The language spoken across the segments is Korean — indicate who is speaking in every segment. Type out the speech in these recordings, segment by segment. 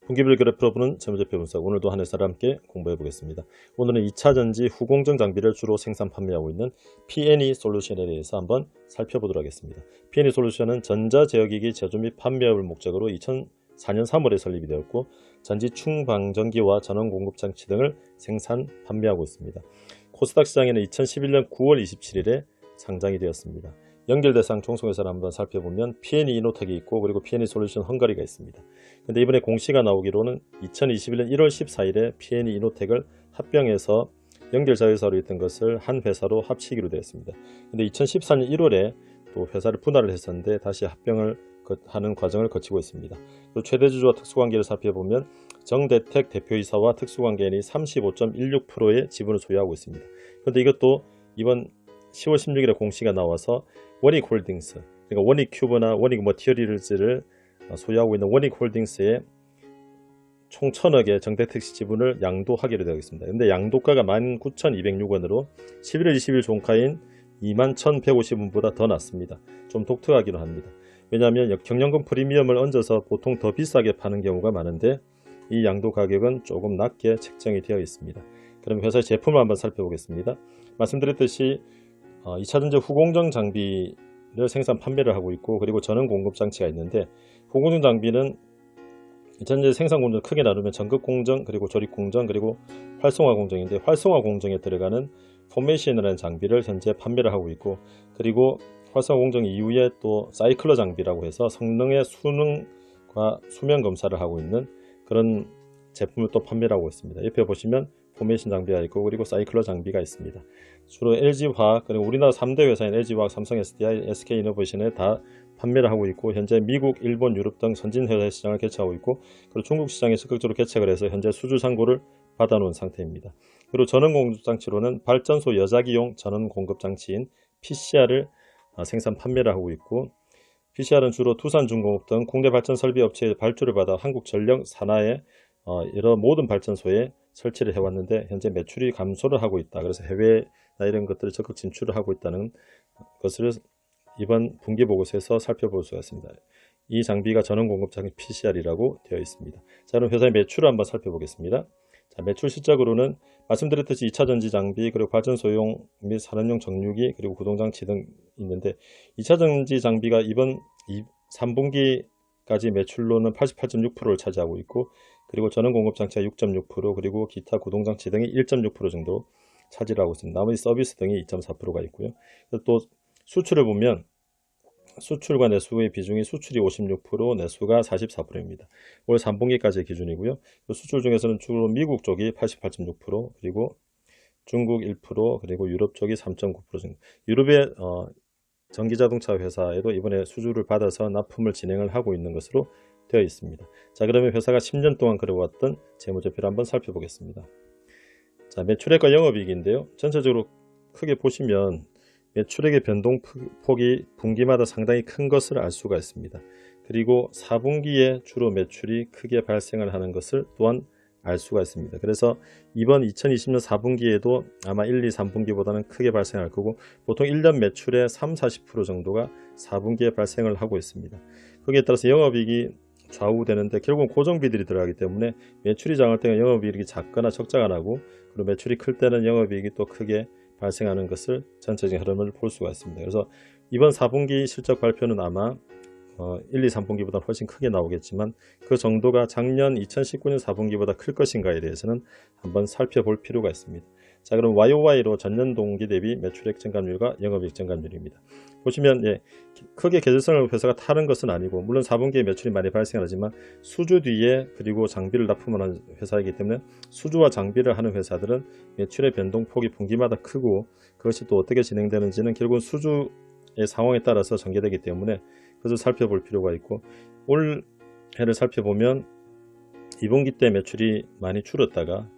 Speaker 1: 분기별 그래프로 보는 재무제표 분석, 오늘도 한 회사를 함께 공부해 보겠습니다. 오늘은 2차전지 후공정 장비를 주로 생산 판매하고 있는 P&E 솔루션에 대해서 한번 살펴보도록 하겠습니다. P&E 솔루션은 전자제어기기 제조 및 판매업을 목적으로 2004년 3월에 설립이 되었고, 전지 충방전기와 전원 공급 장치 등을 생산 판매하고 있습니다. 코스닥 시장에는 2011년 9월 27일에 상장이 되었습니다. 연결 대상 종속회사를 한번 살펴보면 P&E 이노텍이 있고, 그리고 P&E 솔루션 헝가리가 있습니다. 근데 이번에 공시가 나오기로는 2021년 1월 14일에 P&E 이노텍을 합병해서 연결자회사로 있던 것을 한 회사로 합치기로 되었습니다. 근데 2014년 1월에 또 회사를 분할을 했었는데 다시 합병을 하는 과정을 거치고 있습니다. 또 최대주주와 특수관계를 살펴보면 정대택 대표이사와 특수관계인이 35.16%의 지분을 소유하고 있습니다. 그런데 이것도 이번 10월 16일에 공시가 나와서 원익홀딩스, 그러니까 원익큐브나 원익머티리얼즈를 소유하고 있는 원익홀딩스의 총 1,000억의 정대택시 지분을 양도하기로 되어 있습니다. 근데 양도가가 19,206원으로 11월 20일 종가인 21,150원보다 더 낮습니다. 좀 독특하기도 합니다. 왜냐하면 경영권 프리미엄을 얹어서 보통 더 비싸게 파는 경우가 많은데 이 양도 가격은 조금 낮게 책정이 되어 있습니다. 그럼 회사의 제품을 한번 살펴보겠습니다. 말씀드렸듯이 2차전지 후공정 장비를 생산 판매를 하고 있고, 그리고 전원 공급 장치가 있는데, 후공정 장비는 2차전지 생산 공정 크게 나누면 전극 공정, 그리고 조립 공정, 그리고 활성화 공정인데, 활성화 공정에 들어가는 포메이션이라는 장비를 현재 판매를 하고 있고, 그리고 활성화 공정 이후에 또 사이클러 장비라고 해서 성능의 수능과 수면 검사를 하고 있는 그런 제품을 또 판매를 하고 있습니다. 옆에 보시면 포메이션 장비가 있고, 그리고 사이클러 장비가 있습니다. 주로 LG화학, 그리고 우리나라 3대 회사인 LG화학, 삼성 SDI, SK이노베이션에 다 판매를 하고 있고, 현재 미국, 일본, 유럽 등 선진 회사의 시장을 개척하고 있고, 그리고 중국 시장에 적극적으로 개척을 해서 현재 수주 상고를 받아놓은 상태입니다. 그리고 전원 공급 장치로는 발전소 여자기용 전원 공급 장치인 PCR을 생산 판매를 하고 있고, PCR은 주로 두산중공업 등 국내 발전 설비 업체의 발주를 받아 한국전력 산하의 여러 모든 발전소에 설치를 해왔는데 현재 매출이 감소를 하고 있다. 그래서 해외나 이런 것들을 적극 진출을 하고 있다는 것을 이번 분기보고서에서 살펴볼 수가 있습니다. 이 장비가 전원 공급 장비 PCR이라고 되어 있습니다. 자, 그럼 회사의 매출을 한번 살펴보겠습니다. 자, 매출 실적으로는 말씀드렸듯이 2차전지 장비, 그리고 발전소용 및 산업용 정유기, 그리고 구동장치 등 있는데, 2차전지 장비가 이번 3분기까지 매출로는 88.6%를 차지하고 있고, 그리고 전원 공급 장치가 6.6%, 그리고 기타 구동장치 등이 1.6% 정도 차지하고 있습니다. 나머지 서비스 등이 2.4%가 있고요. 또 수출을 보면 수출과 내수의 비중이 수출이 56%, 내수가 44%입니다. 올 3분기까지의 기준이고요. 수출 중에서는 주로 미국 쪽이 88.6%, 그리고 중국 1%, 그리고 유럽 쪽이 3.9% 정도. 유럽의 전기자동차 회사에도 이번에 수주를 받아서 납품을 진행을 하고 있는 것으로 되어 있습니다. 자, 그러면 회사가 10년 동안 그려왔던 재무제표를 한번 살펴보겠습니다. 자, 매출액과 영업이익인데요. 전체적으로 크게 보시면 매출액의 변동폭이 분기마다 상당히 큰 것을 알 수가 있습니다. 그리고 4분기에 주로 매출이 크게 발생을 하는 것을 또한 알 수가 있습니다. 그래서 이번 2020년 4분기에도 아마 1, 2, 3분기보다는 크게 발생할 거고, 보통 1년 매출의 3, 40% 정도가 4분기에 발생을 하고 있습니다. 거기에 따라서 영업이익이 좌우되는데 결국은 고정비들이 들어가기 때문에 매출이 작을 때는 영업이익이 작거나 적자가 나고, 그리고 매출이 클 때는 영업이익이 또 크게 발생하는 것을 전체적인 흐름을 볼 수가 있습니다. 그래서 이번 4분기 실적 발표는 아마 1, 2, 3분기보다 훨씬 크게 나오겠지만 그 정도가 작년 2019년 4분기보다 클 것인가에 대해서는 한번 살펴볼 필요가 있습니다. 자, 그럼 YOY로 전년 동기 대비 매출액 증가율과 영업이익 증가율입니다. 보시면 크게 계절성을 회사가 타는 것은 아니고, 물론 4분기에 매출이 많이 발생하지만 수주 뒤에 그리고 장비를 납품하는 회사이기 때문에 수주와 장비를 하는 회사들은 매출의 변동폭이 분기마다 크고, 그것이 또 어떻게 진행되는지는 결국은 수주의 상황에 따라서 전개되기 때문에 그것을 살펴볼 필요가 있고, 올해를 살펴보면 2분기 때 매출이 많이 줄었다가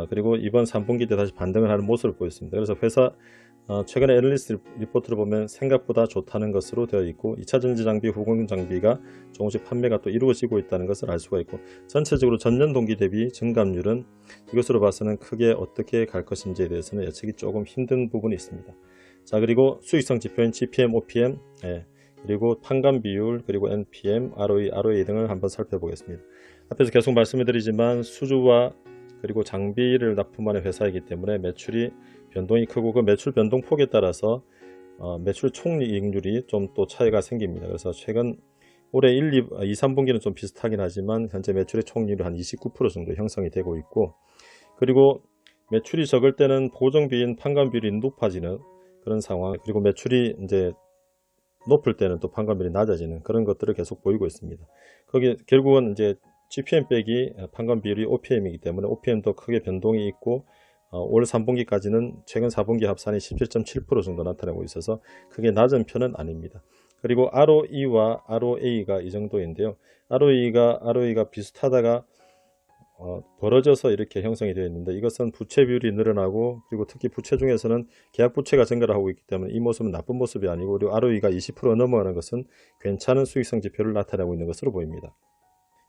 Speaker 1: 그리고 이번 3분기 때 다시 반등을 하는 모습을 보였습니다. 그래서 회사 최근에 애널리스트 리포트를 보면 생각보다 좋다는 것으로 되어 있고, 2차전지 장비, 후공정 장비가 조금씩 판매가 또 이루어지고 있다는 것을 알 수가 있고, 전체적으로 전년 동기 대비 증감률은 이것으로 봐서는 크게 어떻게 갈 것인지에 대해서는 예측이 조금 힘든 부분이 있습니다. 자, 그리고 수익성 지표인 GPM, OPM, 그리고 판관 비율, 그리고 NPM, ROE 등을 한번 살펴보겠습니다. 앞에서 계속 말씀을 드리지만 수주와 그리고 장비를 납품하는 회사이기 때문에 매출이 변동이 크고 그 매출 변동폭에 따라서 매출 총이익률이 좀 또 차이가 생깁니다. 그래서 최근 올해 2, 3분기는 좀 비슷하긴 하지만 현재 매출의 총이익률이 한 29% 정도 형성이 되고 있고, 그리고 매출이 적을 때는 보정비인 판관 비율이 높아지는 그런 상황, 그리고 매출이 이제 높을 때는 또 판관 비율이 낮아지는 그런 것들을 계속 보이고 있습니다. 거기 결국은 이제 GPM 빼기 판관 비율이 OPM이기 때문에 OPM도 크게 변동이 있고, 올 3분기까지는 최근 4분기 합산이 17.7% 정도 나타나고 있어서 크게 낮은 편은 아닙니다. 그리고 ROE와 ROA가 이 정도인데요. ROE가 비슷하다가 벌어져서 이렇게 형성이 되어 있는데, 이것은 부채 비율이 늘어나고 그리고 특히 부채 중에서는 계약 부채가 증가를 하고 있기 때문에 이 모습은 나쁜 모습이 아니고, 그리고 ROE가 20% 넘어가는 것은 괜찮은 수익성 지표를 나타내고 있는 것으로 보입니다.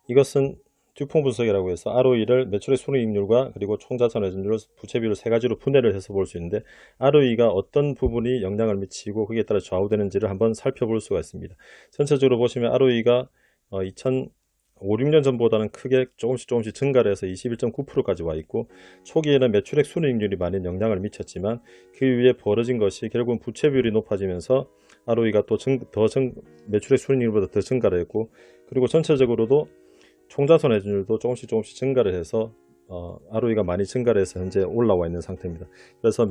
Speaker 1: 이것은 듀퐁 분석이라고 해서 ROE를 매출의 순이익률과 그리고 총자산 회전율, 부채 비율을 세 가지로 분해를 해서 볼 수 있는데, ROE가 어떤 부분이 영향을 미치고 거기에 따라 좌우되는지를 한번 살펴볼 수가 있습니다. 전체적으로 보시면 ROE가 2005, 6년 전보다는 크게 조금씩 증가를 해서 21.9%까지 와 있고, 초기에는 매출액 순이익률이 많은 영향을 미쳤지만 그 이후에 벌어진 것이 결국은 부채 비율이 높아지면서 ROE가 또 매출액 순이익률보다 더 증가를 했고, 그리고 전체적으로도 총자산 회전율도 조금씩 증가를 해서 ROE가 많이 증가를 해서 현재 올라와 있는 상태입니다. 그래서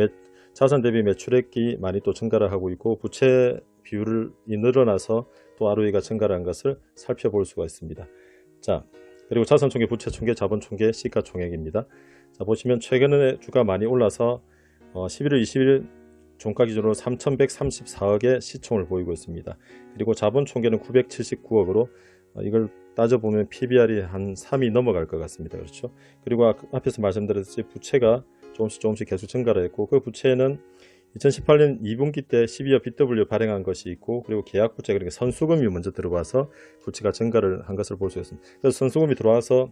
Speaker 1: 자산 대비 매출액이 많이 또 증가를 하고 있고, 부채 비율이 늘어나서 또 ROE가 증가를 한 것을 살펴볼 수가 있습니다. 자, 그리고 자산총계, 부채총계, 자본총계, 시가총액입니다. 자, 보시면 최근에 주가 많이 올라서 11월 20일 종가 기준으로 3,134억의 시총을 보이고 있습니다. 그리고 자본총계는 979억으로 이걸 따져보면 PBR이 한 3이 넘어갈 것 같습니다. 그렇죠? 그리고 앞에서 말씀드렸듯이 부채가 조금씩 계속 증가를 했고, 그 부채는 2018년 2분기 때 12억 BW 발행한 것이 있고, 그리고 계약 부채, 그러니까 선수금이 먼저 들어와서 부채가 증가를 한 것을 볼 수 있습니다. 그래서 선수금이 들어와서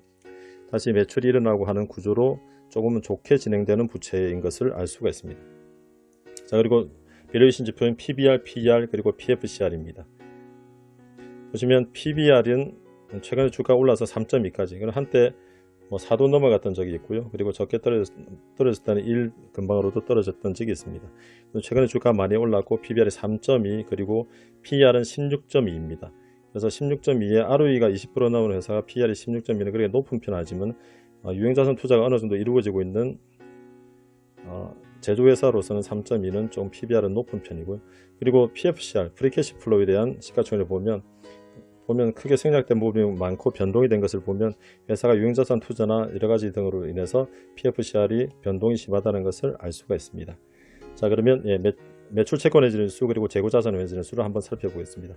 Speaker 1: 다시 매출이 일어나고 하는 구조로 조금은 좋게 진행되는 부채인 것을 알 수가 있습니다. 자, 그리고 밸류에이션 지표인 PBR, PER, 그리고 PFCR입니다. 보시면 PBR은 최근에 주가가 올라서 3.2까지, 그럼 한때 4도 넘어갔던 적이 있고요. 그리고 적게 떨어졌을 때는 1 근방으로도 떨어졌던 적이 있습니다. 최근에 주가가 많이 올랐고 PBR이 3.2, 그리고 PER은 16.2입니다. 그래서 16.2에 ROE가 20% 나오는 회사가 PER이 16.2는 그렇게 높은 편 하지만 유형자산 투자가 어느 정도 이루어지고 있는 제조회사로서는 3.2는 좀 PBR은 높은 편이고요. 그리고 PFCR, 프리캐시 플로우에 대한 시가총액을 보면 크게 생략된 부분이 많고 변동이 된 것을 보면 회사가 유형자산 투자나 여러가지 등으로 인해서 PFCR이 변동이 심하다는 것을 알 수가 있습니다. 자, 그러면 매출 채권 회전율수 그리고 재고자산 회전율수를 한번 살펴보겠습니다.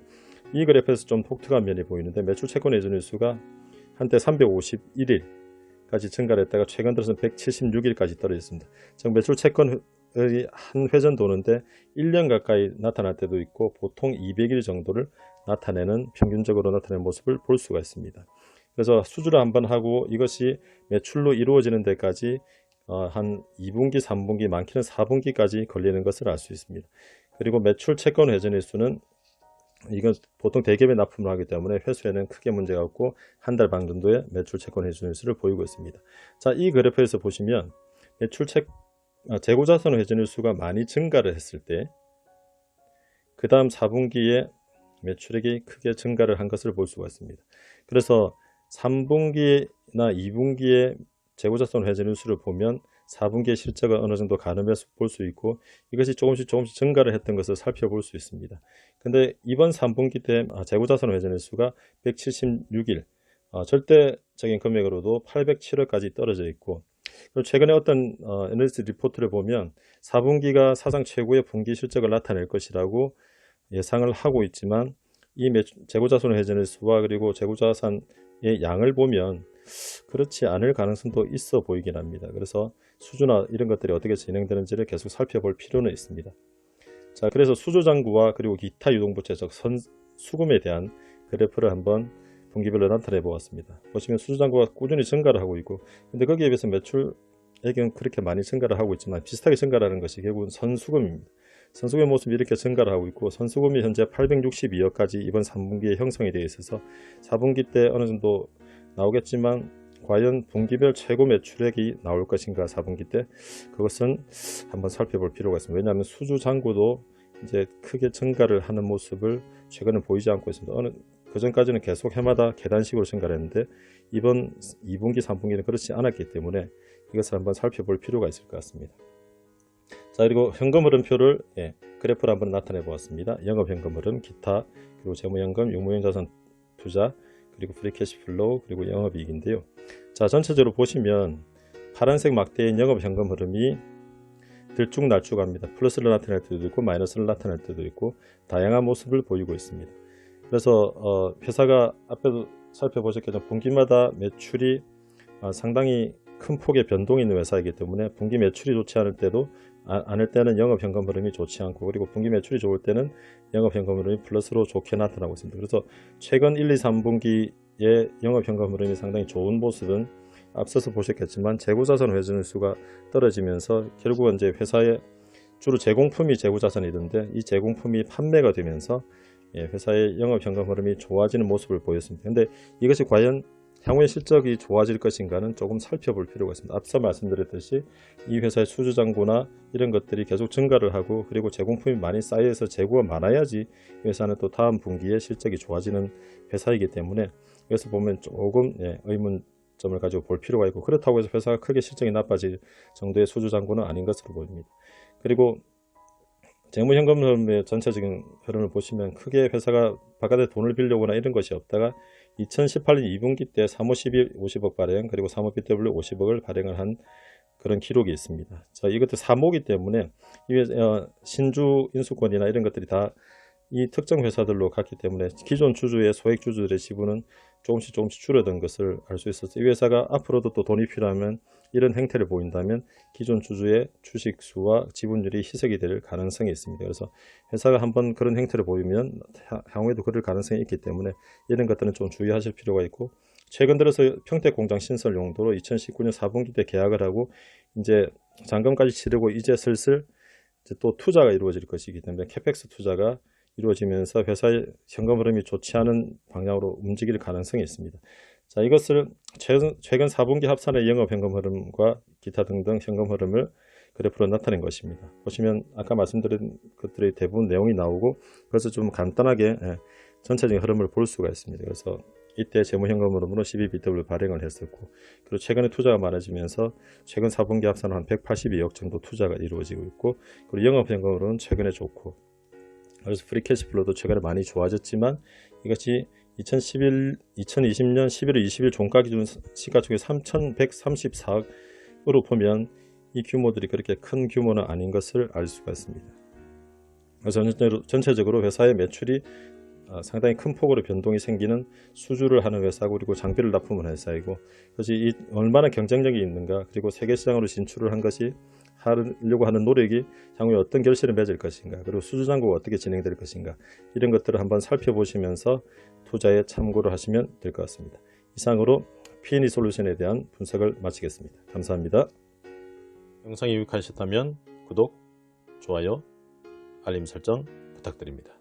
Speaker 1: 이 그래프에서 좀 독특한 면이 보이는데, 매출 채권 회전율수가 한때 351일까지 증가를 했다가 최근 들어서 176일까지 떨어졌습니다. 즉 매출 채권의 한 회전 도는데 1년 가까이 나타날 때도 있고 보통 200일 정도를 나타내는, 평균적으로 나타내는 모습을 볼 수가 있습니다. 그래서 수주를 한번 하고 이것이 매출로 이루어지는 데까지 한 2분기, 3분기, 많게는 4분기까지 걸리는 것을 알 수 있습니다. 그리고 매출 채권 회전일수는 이건 보통 대기업에 납품을 하기 때문에 회수에는 크게 문제가 없고 한 달 반 정도의 매출 채권 회전일수를 보이고 있습니다. 자, 이 그래프에서 보시면 재고자산 회전일수가 많이 증가를 했을 때 그 다음 4분기에 매출액이 크게 증가를 한 것을 볼 수가 있습니다. 그래서 3분기나 2분기에 재고자산 회전율수를 보면 4분기의 실적을 어느 정도 가늠해서 볼 수 있고, 이것이 조금씩 증가를 했던 것을 살펴볼 수 있습니다. 근데 이번 3분기 때 재고자산 회전율수가 176일, 절대적인 금액으로도 807억까지 떨어져 있고, 그리고 최근에 어떤 애널리스트 리포트를 보면 4분기가 사상 최고의 분기 실적을 나타낼 것이라고 예상을 하고 있지만, 이 재고자산 회전율수와 그리고 재고자산의 양을 보면 그렇지 않을 가능성도 있어 보이긴 합니다. 그래서 수주나 이런 것들이 어떻게 진행되는지를 계속 살펴볼 필요는 있습니다. 자, 그래서 수주잔고와 그리고 기타 유동부채, 즉 수금에 대한 그래프를 한번 분기별로 나타내 보았습니다. 보시면 수주잔고가 꾸준히 증가를 하고 있고, 근데 거기에 비해서 매출액은 그렇게 많이 증가를 하고 있지만 비슷하게 증가하는 것이 결국은 선수금입니다. 선수금의 모습이 이렇게 증가를 하고 있고 선수금이 현재 862억까지 이번 3분기에 형성이 되어 있어서 4분기 때 어느 정도 나오겠지만 과연 분기별 최고 매출액이 나올 것인가 4분기 때 그것은 한번 살펴볼 필요가 있습니다. 왜냐하면 수주 잔고도 이제 크게 증가를 하는 모습을 최근에 보이지 않고 있습니다. 그 전까지는 계속 해마다 계단식으로 증가를 했는데 이번 2분기 3분기는 그렇지 않았기 때문에 이것을 한번 살펴볼 필요가 있을 것 같습니다. 자, 그리고 현금 흐름표를 그래프로 한번 나타내 보았습니다. 영업 현금 흐름, 기타, 그리고 재무현금, 유무형자산 투자, 그리고 프리캐시 플로우, 그리고 영업이익인데요. 자, 전체적으로 보시면 파란색 막대인 영업 현금 흐름이 들쭉날쭉합니다. 플러스를 나타낼 때도 있고 마이너스를 나타낼 때도 있고 다양한 모습을 보이고 있습니다. 그래서 회사가 앞에도 살펴보셨겠지만 분기마다 매출이 상당히 큰 폭의 변동이 있는 회사이기 때문에 분기 매출이 좋지 않을 때는 영업 현금 흐름이 좋지 않고 그리고 분기 매출이 좋을 때는 영업 현금 흐름이 플러스로 좋게 나타나고 있습니다. 그래서 최근 1, 2, 3분기의 영업 현금 흐름이 상당히 좋은 모습은 앞서서 보셨겠지만 재고자산 회전수가 떨어지면서 결국은 이제 회사의 주로 제공품이 재고자산이던데 이 제공품이 판매가 되면서 회사의 영업 현금 흐름이 좋아지는 모습을 보였습니다. 그런데 이것이 과연 향후의 실적이 좋아질 것인가는 조금 살펴볼 필요가 있습니다. 앞서 말씀드렸듯이 이 회사의 수주잔고나 이런 것들이 계속 증가를 하고 그리고 제공품이 많이 쌓여서 재고가 많아야지 이 회사는 또 다음 분기에 실적이 좋아지는 회사이기 때문에 여기서 보면 조금 의문점을 가지고 볼 필요가 있고 그렇다고 해서 회사가 크게 실적이 나빠질 정도의 수주잔고는 아닌 것으로 보입니다. 그리고 재무현금 흐름의 전체적인 흐름을 보시면 크게 회사가 바깥에 돈을 빌려오거나 이런 것이 없다가 2018년 2분기 때 사모 12 50억 발행 그리고 사모 BW 50억을 발행을 한 그런 기록이 있습니다. 자, 이것도 사모기 때문에 신주 인수권이나 이런 것들이 다 이 특정 회사들로 갔기 때문에 기존 주주의 소액 주주들의 지분은 조금씩 줄어든 것을 알 수 있었어요. 이 회사가 앞으로도 또 돈이 필요하면 이런 행태를 보인다면 기존 주주의 주식수와 지분율이 희석이 될 가능성이 있습니다. 그래서 회사가 한번 그런 행태를 보이면 향후에도 그럴 가능성이 있기 때문에 이런 것들은 좀 주의하실 필요가 있고 최근 들어서 평택 공장 신설 용도로 2019년 4분기 때 계약을 하고 이제 잔금까지 치르고 이제 슬슬 이제 또 투자가 이루어질 것이기 때문에 캐펙스 투자가 이루어지면서 회사의 현금 흐름이 좋지 않은 방향으로 움직일 가능성이 있습니다. 자, 이것을 최근 4분기 합산의 영업 현금 흐름과 기타 등등 현금 흐름을 그래프로 나타낸 것입니다. 보시면 아까 말씀드린 것들이 대부분 내용이 나오고 그래서 좀 간단하게 전체적인 흐름을 볼 수가 있습니다. 그래서 이때 재무현금 흐름으로 12BW 발행을 했었고 그리고 최근에 투자가 많아지면서 최근 4분기 합산은 한 182억 정도 투자가 이루어지고 있고 그리고 영업현금으로는 최근에 좋고 그래서 프리캐시 플로우도 최근에 많이 좋아졌지만 이것이 2020년 11월 20일 종가 기준 시가총액 3,134억으로 보면 이 규모들이 그렇게 큰 규모는 아닌 것을 알 수가 있습니다. 그래서 전체적으로 회사의 매출이 상당히 큰 폭으로 변동이 생기는 수주를 하는 회사고 그리고 장비를 납품하는 회사이고 그래서 얼마나 경쟁력이 있는가 그리고 세계시장으로 진출을 한 것이 하려고 하는 노력이 향후에 어떤 결실을 맺을 것인가 그리고 수주잔고가 어떻게 진행될 것인가 이런 것들을 한번 살펴보시면서 투자에 참고를 하시면 될 것 같습니다. 이상으로 P&E 솔루션에 대한 분석을 마치겠습니다. 감사합니다. 영상이 유익하셨다면 구독, 좋아요, 알림 설정 부탁드립니다.